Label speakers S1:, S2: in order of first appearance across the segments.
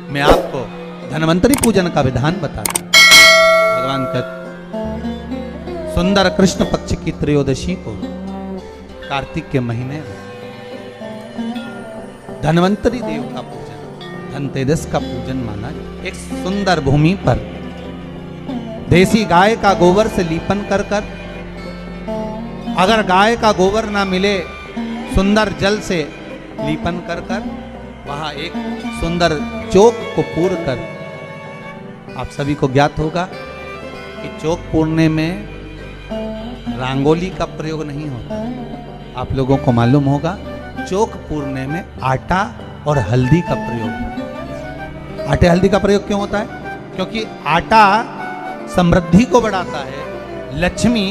S1: मैं आपको धन्वंतरी पूजन का विधान बताता हूं। भगवान का सुंदर कृष्ण पक्ष की त्रयोदशी को कार्तिक के महीने में धन्वंतरी देव का पूजन, धनतेरस का पूजन माना जाए। एक सुंदर भूमि पर देसी गाय का गोबर से लीपन कर कर, अगर गाय का गोबर ना मिले सुंदर जल से लीपन कर कर, वहां एक सुंदर चौक को पूर कर, आप सभी को ज्ञात होगा कि चौक पूरने में रंगोली का प्रयोग नहीं होता। आप लोगों को मालूम होगा चौक पूरने में आटा और हल्दी का प्रयोग होता है। आटे हल्दी का प्रयोग क्यों होता है? क्योंकि आटा समृद्धि को बढ़ाता है, लक्ष्मी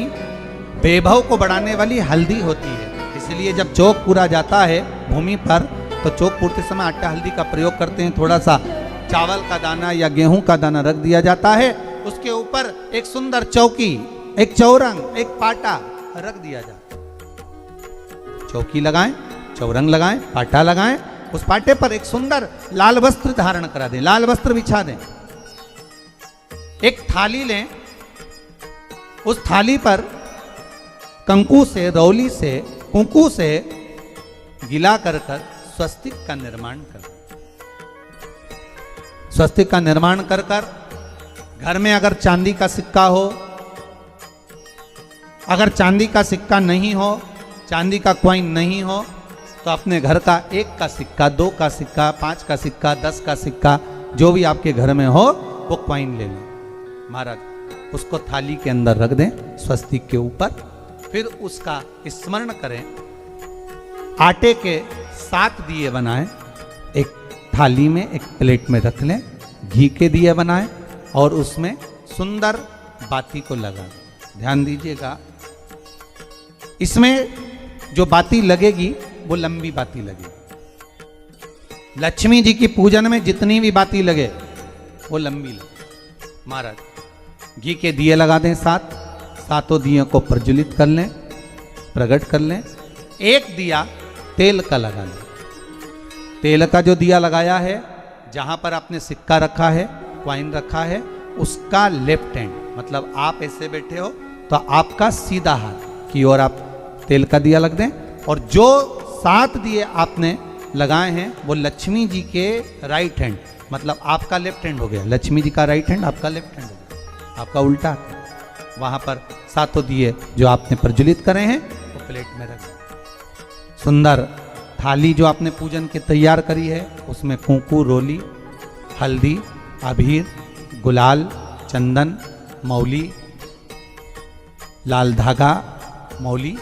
S1: वैभव को बढ़ाने वाली हल्दी होती है। इसलिए जब चौक पूरा जाता है भूमि पर तो चौक पूरते समय आटा हल्दी का प्रयोग करते हैं। थोड़ा सा चावल का दाना या गेहूं का दाना रख दिया जाता है, उसके ऊपर एक सुंदर चौकी, एक चौरंग, एक पाटा रख दिया जाता है। चौकी लगाएं, चौरंग लगाएं, पाटा लगाएं, उस पाटे पर एक सुंदर लाल वस्त्र धारण करा दें, लाल वस्त्र बिछा दें। एक थाली लें, उस थाली पर कंकु से, रौली से, कुंकू से गिला कर कर स्वस्तिक का निर्माण कर। स्वस्तिक का निर्माण कर कर घर में अगर चांदी का सिक्का हो, अगर चांदी का सिक्का नहीं हो, चांदी का कॉइन नहीं हो, तो अपने घर का 1 का सिक्का, 2 का सिक्का, 5 का सिक्का, 10 का सिक्का, जो भी आपके घर में हो वो कॉइन ले लें। महाराज उसको थाली के अंदर रख दें स्वस्तिक के ऊपर, फिर उसका स्मरण करें। आटे के 7 दिए बनाएं, एक थाली में, एक प्लेट में रख लें, घी के दिए बनाएं और उसमें सुंदर बाती को लगा दें। ध्यान दीजिएगा, इसमें जो बाती लगेगी वो लंबी बाती लगेगी। लक्ष्मी जी की पूजन में जितनी भी बाती लगे वो लंबी लगे। महाराज घी के दिए लगा दें 7, सातों दियों को प्रज्वलित कर लें, प्रकट कर लें। एक दिया तेल का लगा लें। तेल का जो दिया लगाया है, जहां पर आपने सिक्का रखा है, कॉइन रखा है, उसका लेफ्ट हैंड, मतलब आप ऐसे बैठे हो तो आपका सीधा हाथ की ओर आप तेल का दिया लग दें। और जो 7 दिए आपने लगाए हैं वो लक्ष्मी जी के राइट हैंड, मतलब आपका लेफ्ट हैंड हो गया, लक्ष्मी जी का राइट हैंड, आपका लेफ्ट हैंड हो गया, आपका उल्टा हाथ है। वहां पर 7 दिए जो आपने प्रज्वलित करे हैं वो प्लेट में रख। सुंदर थाली जो आपने पूजन की तैयार करी है उसमें कुंकू, रोली, हल्दी, अबीर, गुलाल, चंदन, मौली, लाल धागा, मौली,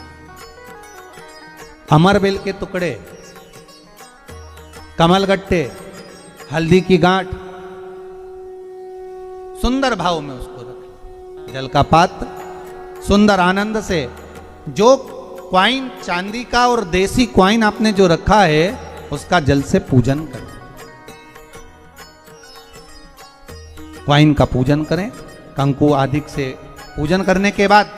S1: अमरबेल के टुकड़े, कमलगट्टे, हल्दी की गांठ, सुंदर भाव में उसको रखें। जल का पात्र सुंदर आनंद से, जो क्वाइन चांदी का और देसी क्वाइन आपने जो रखा है उसका जल से पूजन करें। क्वाइन का पूजन करें, कंकु आदि से पूजन करने के बाद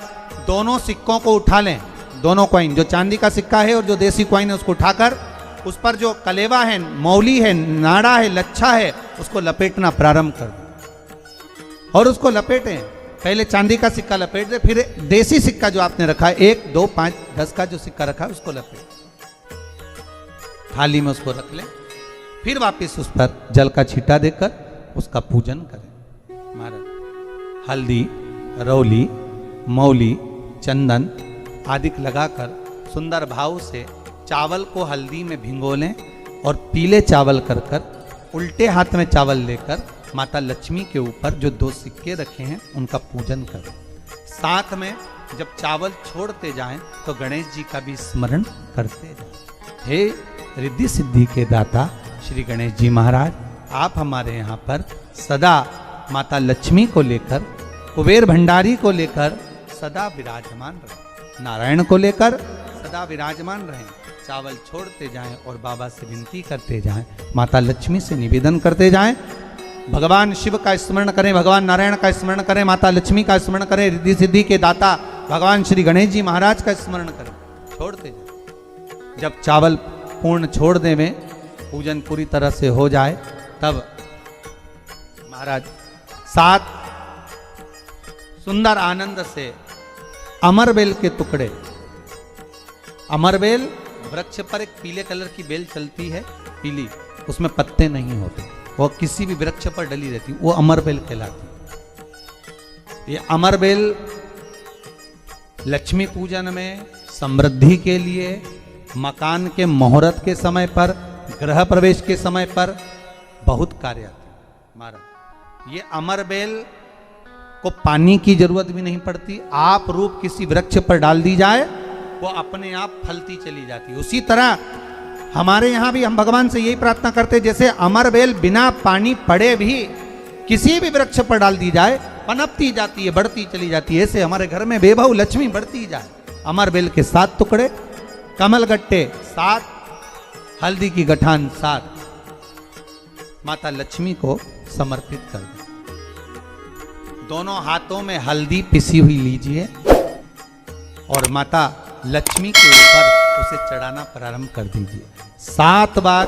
S1: दोनों सिक्कों को उठा लें। दोनों क्वाइन, जो चांदी का सिक्का है और जो देसी क्वाइन है, उसको उठाकर उस पर जो कलेवा है, मौली है, नाड़ा है, लच्छा है, उसको लपेटना प्रारंभ कर दें और उसको लपेटें। पहले चांदी का सिक्का लपेट दे, फिर देसी सिक्का जो आपने रखा है 1, 2, 5, 10 का जो सिक्का रखा है उसको लपेट थाली में उसको रख लें। फिर वापस उस पर जल का छींटा देकर उसका पूजन करें। महाराज हल्दी, रौली, मौली, चंदन आदि लगाकर सुंदर भाव से चावल को हल्दी में भिगो लें और पीले चावल कर कर उल्टे हाथ में चावल लेकर माता लक्ष्मी के ऊपर जो 2 सिक्के रखे हैं उनका पूजन करें। साथ में जब चावल छोड़ते जाएं तो गणेश जी का भी स्मरण करते जाएं। हे रिद्धि सिद्धि के दाता श्री गणेश जी महाराज, आप हमारे यहाँ पर सदा माता लक्ष्मी को लेकर, कुबेर भंडारी को लेकर सदा विराजमान रहें, नारायण को लेकर सदा विराजमान रहें। चावल छोड़ते जाएं और बाबा से विनती करते जाएं, माता लक्ष्मी से निवेदन करते जाएं। भगवान शिव का स्मरण करें, भगवान नारायण का स्मरण करें, माता लक्ष्मी का स्मरण करें, रिद्धि सिद्धि के दाता भगवान श्री गणेश जी महाराज का स्मरण करें। छोड़ते जाएं। जब चावल पूर्ण छोड़ देवें, पूजन पूरी तरह से हो जाए, तब महाराज 7 सुंदर आनंद से अमरबेल के टुकड़े, अमरबेल वृक्ष पर एक पीले कलर की बेल चलती है, पीली, उसमें पत्ते नहीं होते, वो किसी भी वृक्ष पर डली रहती, वो अमरबेल कहलाती। ये अमरबेल लक्ष्मी पूजन में, समृद्धि के लिए, मकान के मुहूर्त के समय पर, गृह प्रवेश के समय पर बहुत कार्य आते हैं। महाराज ये अमरबेल को पानी की जरूरत भी नहीं पड़ती, आप रूप किसी वृक्ष पर डाल दी जाए वो अपने आप फलती चली जाती है। उसी तरह हमारे यहाँ भी हम भगवान से यही प्रार्थना करते हैं, जैसे अमरबेल बिना पानी पड़े भी किसी भी वृक्ष पर डाल दी जाए पनपती जाती है, बढ़ती चली जाती है, ऐसे हमारे घर में बेबहू लक्ष्मी बढ़ती जाए। अमरबेल के 7 टुकड़े, कमल गट्टे 7, हल्दी की गठान 7, माता लक्ष्मी को समर्पित कर दें। दोनों हाथों में हल्दी पिसी हुई लीजिए और माता लक्ष्मी के ऊपर उसे चढ़ाना प्रारंभ कर दीजिए। 7 बार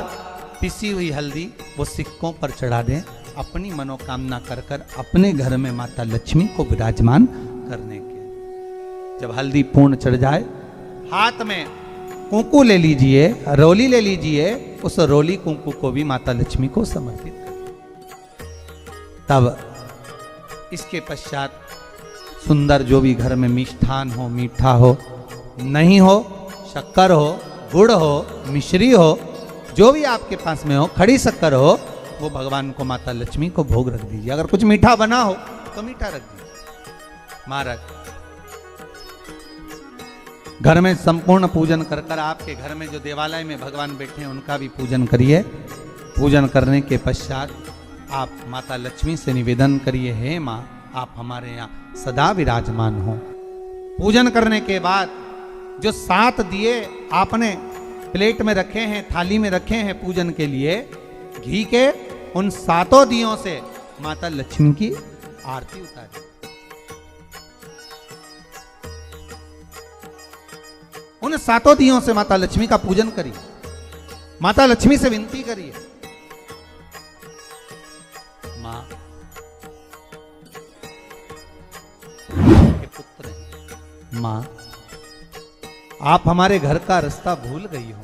S1: पिसी हुई हल्दी वो सिक्कों पर चढ़ा दें, अपनी मनोकामना कर कर अपने घर में माता लक्ष्मी को विराजमान करने के। जब हल्दी पूर्ण चढ़ जाए, हाथ में कुंकू ले लीजिए, रोली ले लीजिए, उस रोली कुंकू को भी माता लक्ष्मी को समर्पित कर। तब इसके पश्चात सुंदर जो भी घर में मिष्ठान हो, मीठा हो, नहीं हो, शक्कर हो, गुड़ हो, मिश्री हो, जो भी आपके पास में हो, खड़ी शक्कर हो, वो भगवान को, माता लक्ष्मी को भोग रख दीजिए। अगर कुछ मीठा बना हो तो मीठा रख दीजिए। महाराज घर में संपूर्ण पूजन कर कर, आपके घर में जो देवालय में भगवान बैठे हैं उनका भी पूजन करिए। पूजन करने के पश्चात आप माता लक्ष्मी से निवेदन करिए, हे माँ आप हमारे यहाँ सदा विराजमान हो। पूजन करने के बाद जो 7 दिए आपने प्लेट में रखे हैं, थाली में रखे हैं पूजन के लिए, घी के उन 7 दियों से माता लक्ष्मी की आरती उतारिए। उन 7 दियों से माता लक्ष्मी का पूजन करिए, माता लक्ष्मी से विनती करिए, माँ के पुत्र हैं, माँ आप हमारे घर का रास्ता भूल गई हो,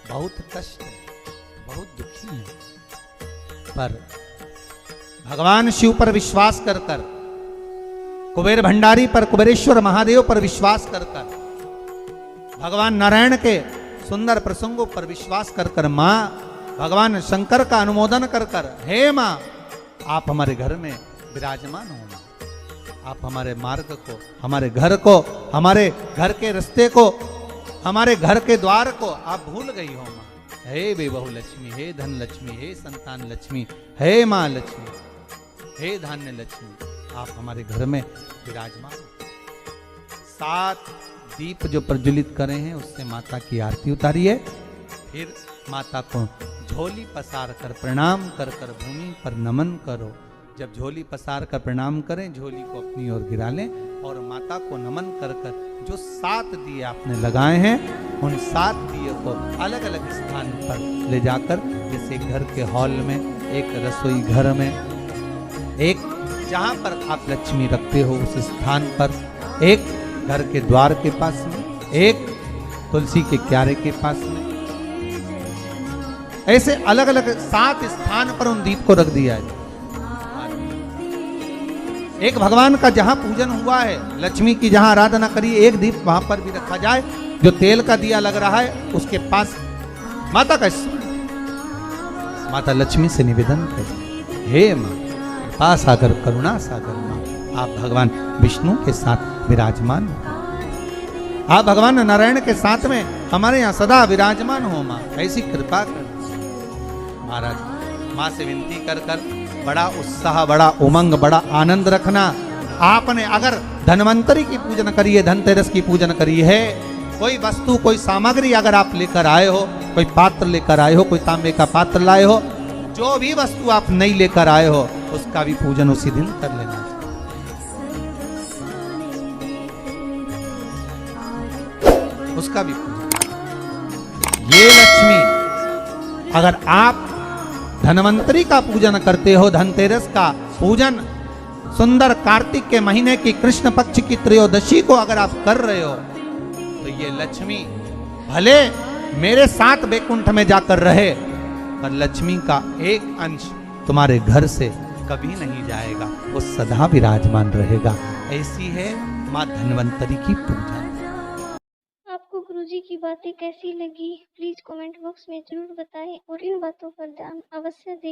S1: बहुत कष्ट है, बहुत दुखी है, पर भगवान शिव पर विश्वास कर कर, कुबेर भंडारी पर, कुबेरेश्वर महादेव पर विश्वास कर कर, भगवान नारायण के सुंदर प्रसंगों पर विश्वास कर कर, माँ भगवान शंकर का अनुमोदन कर कर, हे माँ आप हमारे घर में विराजमान हो, आप हमारे मार्ग को, हमारे घर को, हमारे घर के रास्ते को, हमारे घर के द्वार को आप भूल गई हो माँ। हे बेबहू लक्ष्मी, हे धन लक्ष्मी, हे संतान लक्ष्मी, हे माँ लक्ष्मी, हे धान्य लक्ष्मी, आप हमारे घर में विराजमान हो। 7 दीप जो प्रज्वलित करे हैं उससे माता की आरती उतारिए। फिर माता को झोली पसार कर प्रणाम कर कर भूमि पर नमन करो। जब झोली पसार कर प्रणाम करें, झोली को अपनी ओर गिरा लें और माता को नमन कर कर जो 7 दिए आपने लगाए हैं, उन 7 दिए को अलग अलग स्थान पर ले जाकर, जैसे घर के हॉल में, एक रसोई घर में, एक जहाँ पर आप लक्ष्मी रखते हो उस स्थान पर, एक घर के द्वार के पास में, एक तुलसी के क्यारे के पास में, ऐसे अलग अलग 7 स्थान पर उन दीप को रख दिया है। एक भगवान का जहां पूजन हुआ है, लक्ष्मी की जहां आराधना करी, एक दीप वहां पर भी रखा जाए। जो तेल का दिया लग रहा है उसके पास माता का माता लक्ष्मी से निवेदन करें, हे माँ कृपा सागर, करुणा सागर माँ, आप भगवान विष्णु के साथ विराजमान हो, आप भगवान नारायण के साथ में हमारे यहाँ सदा विराजमान हो माँ, ऐसी कृपा कर। महाराज माँ से विनती कर कर बड़ा उत्साह, बड़ा उमंग, बड़ा आनंद रखना। आपने अगर धन्वंतरी की पूजन करी है, धनतेरस की पूजन करी है, कोई वस्तु, कोई सामग्री अगर आप लेकर आए हो, कोई पात्र लेकर आए हो, कोई तांबे का पात्र लाए हो, जो भी वस्तु आप नहीं लेकर आए हो उसका भी पूजन उसी दिन कर लेना। उसका भी पूजन। ये लक्ष्मी अगर आप धनवंतरी का पूजन करते हो, धनतेरस का पूजन सुंदर कार्तिक के महीने की कृष्ण पक्ष की त्रयोदशी को अगर आप कर रहे हो तो ये लक्ष्मी भले मेरे साथ वैकुंठ में जाकर रहे, पर लक्ष्मी का एक अंश तुम्हारे घर से कभी नहीं जाएगा, वो सदा विराजमान रहेगा। ऐसी है माँ धन्वंतरी की पूजा।
S2: आपको गुरुजी की बातें कैसी लगी, प्लीज कमेंट बॉक्स में जरूर बताएं और इन बातों पर ध्यान अवश्य दें।